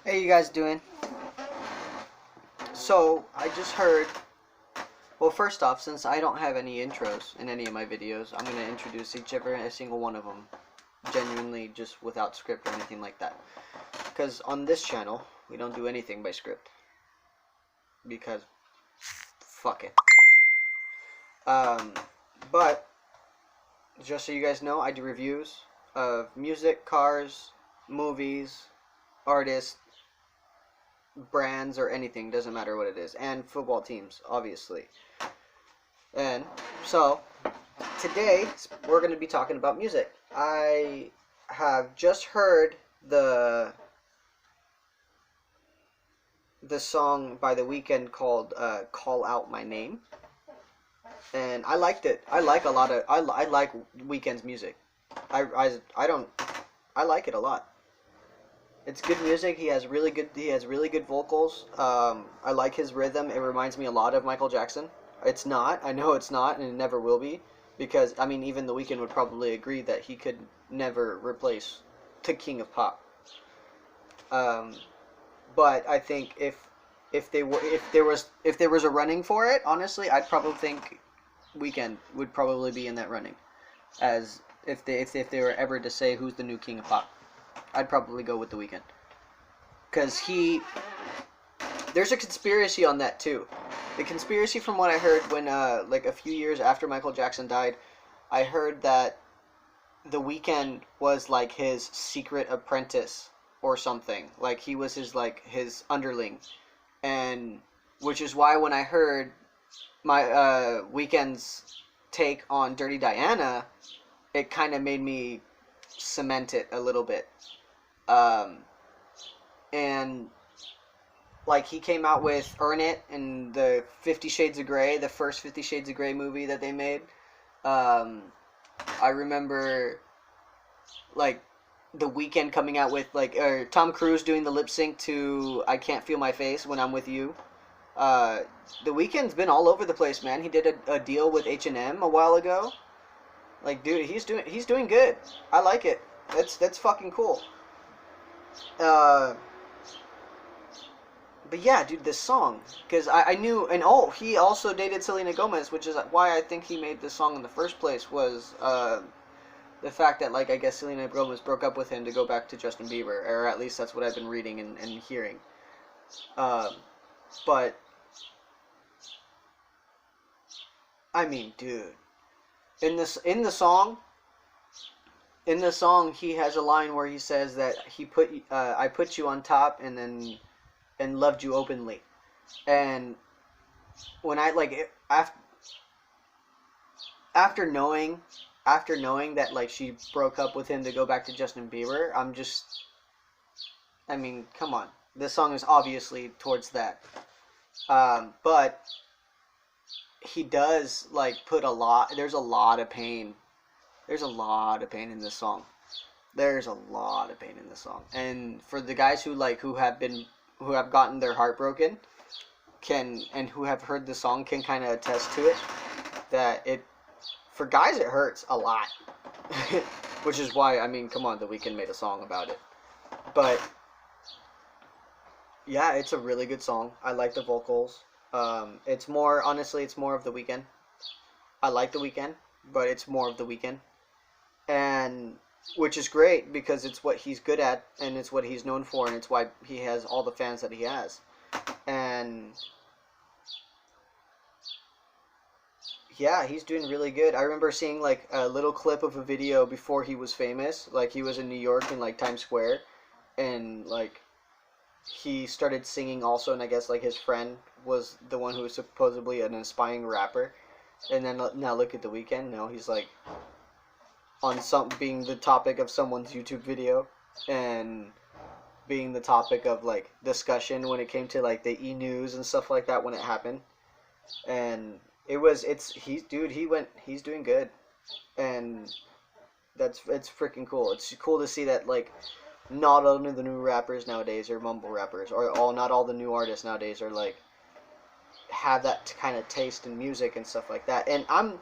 Hey, you guys doing? So, I just heard. Well, first off, since I don't have any intros in any of my videos, I'm going to introduce each every single one of them genuinely, just without script or anything like that. Because on this channel, we don't do anything by script. Because, fuck it. Um, but, just so you guys know, I do reviews of music, cars, movies, artists, brands, or anything, doesn't matter what it is, and football teams, obviously. And so today we're going to be talking about music. I have just heard the song by The Weeknd called "Call Out My Name," and I liked it. I like a lot of I like Weeknd's music. I don't I like it a lot. It's good music. He has really good vocals. I like his rhythm. It reminds me a lot of Michael Jackson. It's not. I know it's not, and it never will be, because I mean, even The Weeknd would probably agree that he could never replace the King of Pop. Um, but I think if there was a running for it, honestly, I'd probably think Weeknd would probably be in that running, as if they were ever to say who's the new King of Pop. I'd probably go with The Weeknd, because there's a conspiracy on that too. The conspiracy, from what I heard when like a few years after Michael Jackson died, I heard that The Weeknd was like his secret apprentice or something. Like he was his underling, and which is why when I heard my Weeknd's take on Dirty Diana, it kind of made me cement it a little bit. Um, and like he came out with "Earn It" and the 50 Shades of Grey, the first 50 Shades of Grey movie that they made. Um, I remember like The Weeknd coming out with or Tom Cruise doing the lip sync to "I Can't Feel My Face When I'm With You." Uh, the Weeknd's been all over the place, man. He did a deal with H&M a while ago. Like, dude, he's doing good. I like it. That's fucking cool. Uh, but yeah, dude, this song, because I knew, and oh, he also dated Selena Gomez, which is why I think he made this song in the first place, was the fact that, like, I guess Selena Gomez broke up with him to go back to Justin Bieber, or at least that's what I've been reading and hearing. Um, but, I mean, dude, in this in the song, he has a line where he says that I put you on top and loved you openly, and when I like after knowing after knowing that like she broke up with him to go back to Justin Bieber, I mean, come on, this song is obviously towards that, but he does like put a lot. There's a lot of pain. There's a lot of pain in this song. There's a lot of pain in this song, and for the guys who have gotten their heart broken, and who have heard the song can kind of attest to it, that it for guys it hurts a lot. Which is why, I mean, come on, The Weeknd made a song about it. But yeah, it's a really good song. I like the vocals. It's more, honestly, it's more of The Weeknd. I like The Weeknd, but it's more of The Weeknd, and which is great because it's what he's good at and it's what he's known for, and it's why he has all the fans that he has. And yeah, he's doing really good. I remember seeing like a little clip of a video before he was famous. Like he was in New York in like Times Square, and like he started singing also, and I guess like his friend was the one who was supposedly an aspiring rapper. And then now look at The Weeknd. Now he's like on some being the topic of someone's YouTube video, and being the topic of like discussion when it came to like the e-news and stuff like that when it happened. And he's doing good, and it's freaking cool. It's cool to see that like not all of the new rappers nowadays are mumble rappers, or not all the new artists nowadays are like have that kind of taste in music and stuff like that. And I'm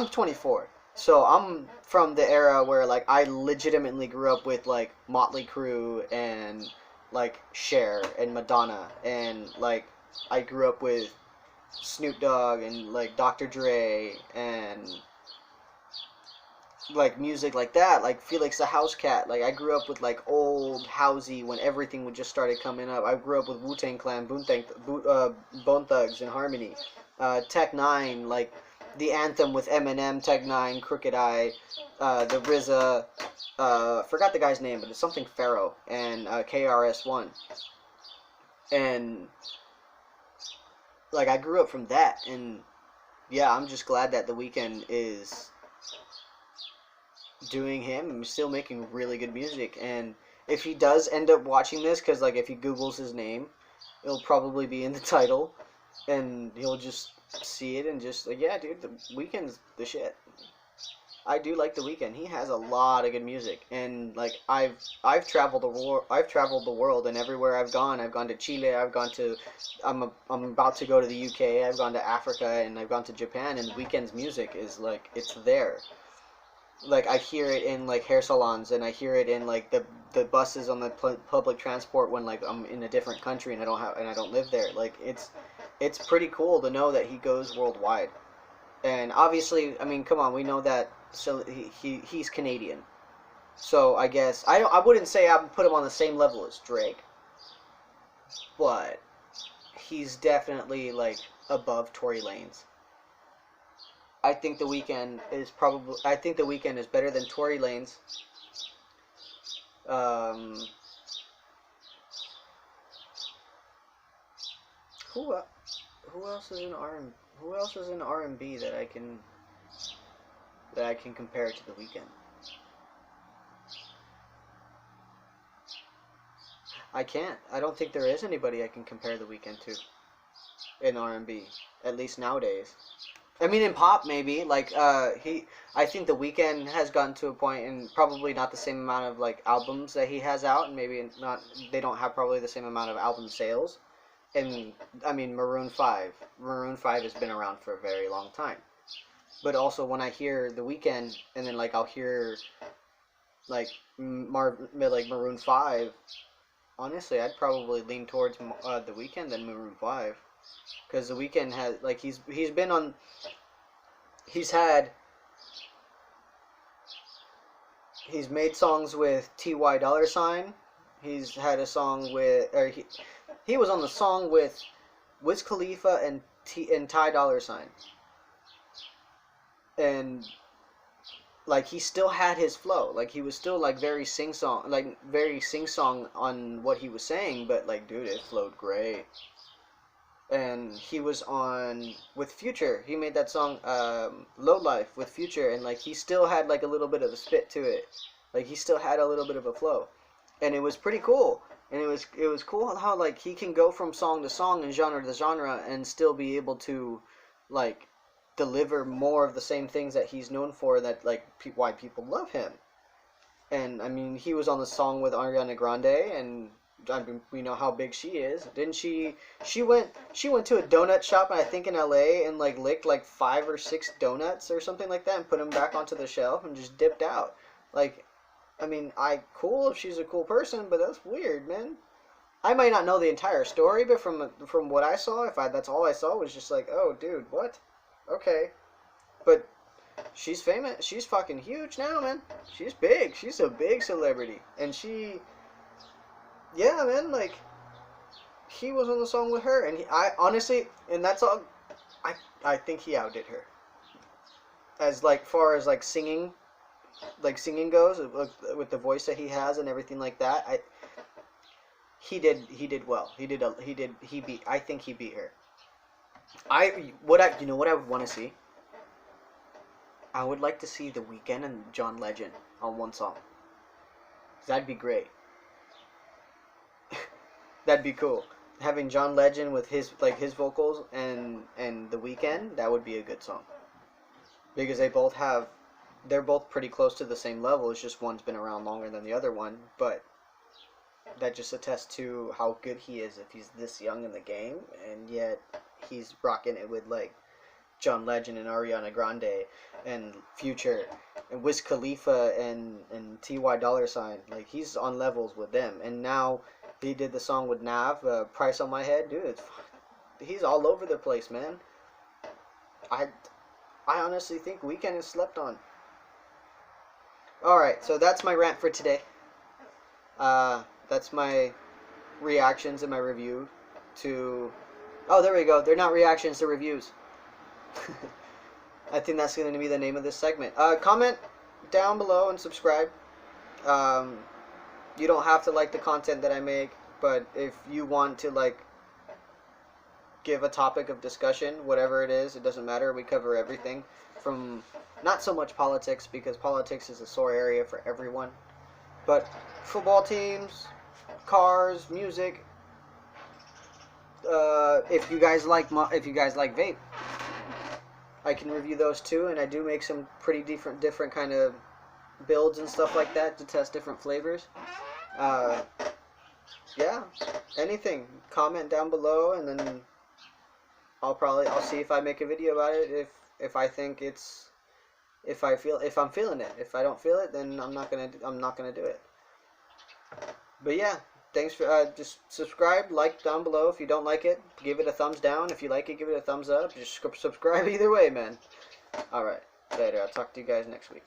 24, so I'm from the era where like I legitimately grew up with like Motley Crue and like Cher and Madonna, and like I grew up with Snoop Dogg and like Dr. Dre and like music like that, like Felix the House Cat. Like I grew up with like old housey when everything would just started coming up. I grew up with Wu-Tang Clan, Bone Thugs and Harmony, Tech Nine, like the anthem with Eminem, Tech Nine, Crooked Eye, the RZA, forgot the guy's name, but it's something Pharaoh, and KRS-One, and like I grew up from that, and yeah, I'm just glad that The Weeknd is doing him and still making really good music. And if he does end up watching this, because like if he Googles his name, it'll probably be in the title, and he'll just see it and just like, yeah, dude, The Weeknd's the shit. I do like The Weeknd. He has a lot of good music, and like I've traveled the world, and everywhere I've gone to Chile, I'm about to go to the UK, I've gone to Africa, and I've gone to Japan, and The Weeknd's music is like, it's there. Like I hear it in like hair salons, and I hear it in like the buses on the public transport when like I'm in a different country and I don't live there. Like it's pretty cool to know that he goes worldwide. And obviously, I mean, come on, we know that. So he's Canadian. So I guess I wouldn't say I would put him on the same level as Drake, but he's definitely like above Tory Lanez. I think The Weeknd is better than Tory Lanez. Who who else is in R&B that I can compare to The Weeknd? I can't. I don't think there is anybody I can compare The Weeknd to in R&B, at least nowadays. I mean, in pop, maybe. Like, I think The Weeknd has gotten to a point, and probably not the same amount of, like, albums that he has out, and maybe not, they don't have probably the same amount of album sales. And, I mean, Maroon 5. Maroon 5 has been around for a very long time. But also, when I hear The Weeknd, and then, like, I'll hear, like, Maroon 5, honestly, I'd probably lean towards The Weeknd than Maroon 5. Because The Weeknd has, like, he's made songs with T.Y. Dollar Sign. He's had a song with, or he was on the song with Wiz Khalifa and Ty Dollar Sign. And like he still had his flow. Like he was still like very sing song on what he was saying, but like dude, it flowed great. And he was on with Future. He made that song Low Life with Future, and like he still had like a little bit of a spit to it. Like he still had a little bit of a flow. And it was pretty cool. And it was cool how like he can go from song to song and genre to genre and still be able to like deliver more of the same things that he's known for, that like why people love him. And I mean, he was on the song with Ariana Grande, and I mean, we know how big she is. Didn't she? She went to a donut shop, I think in LA, and like licked like 5 or 6 donuts or something like that, and put them back onto the shelf and just dipped out. Like, I mean, cool if she's a cool person, but that's weird, man. I might not know the entire story, but from what I saw, that's all I saw was just like, oh, dude, what? Okay, but she's famous. She's fucking huge now, man. She's big. She's a big celebrity, and yeah, man, like he was on the song with her, and I honestly, and that's all. I think he outdid her. As like far as like singing goes, with the voice that he has and everything like that, he did well. I think he beat her. You know what I would want to see? I would like to see The Weeknd and John Legend on one song. That'd be great. That'd be cool. Having John Legend with his vocals and The Weeknd, that would be a good song. Because they're both pretty close to the same level. It's just one's been around longer than the other one, but that just attests to how good he is if he's this young in the game, and yet he's rocking it with like John Legend and Ariana Grande and Future and Wiz Khalifa and T.Y. Dollar Sign. Like he's on levels with them, and now He did the song with Nav, Price on My Head. Dude, he's all over the place, man. I honestly think Weeknd is slept on. Alright, so that's my rant for today. That's my reactions and my review to... Oh, there we go. They're not reactions, they're reviews. I think that's going to be the name of this segment. Comment down below and subscribe. You don't have to like the content that I make, but if you want to, like, give a topic of discussion, whatever it is, it doesn't matter. We cover everything from not so much politics, because politics is a sore area for everyone, but football teams, cars, music. If you guys like vape, I can review those too, and I do make some pretty different kind of builds and stuff like that to test different flavors. Yeah, anything. Comment down below, and then I'll see if I make a video about it. If I think it's, if I'm feeling it. If I don't feel it, then I'm not gonna do it. But yeah, thanks for just subscribe, like down below. If you don't like it, give it a thumbs down. If you like it, give it a thumbs up. Just subscribe either way, man. All right, later. I'll talk to you guys next week.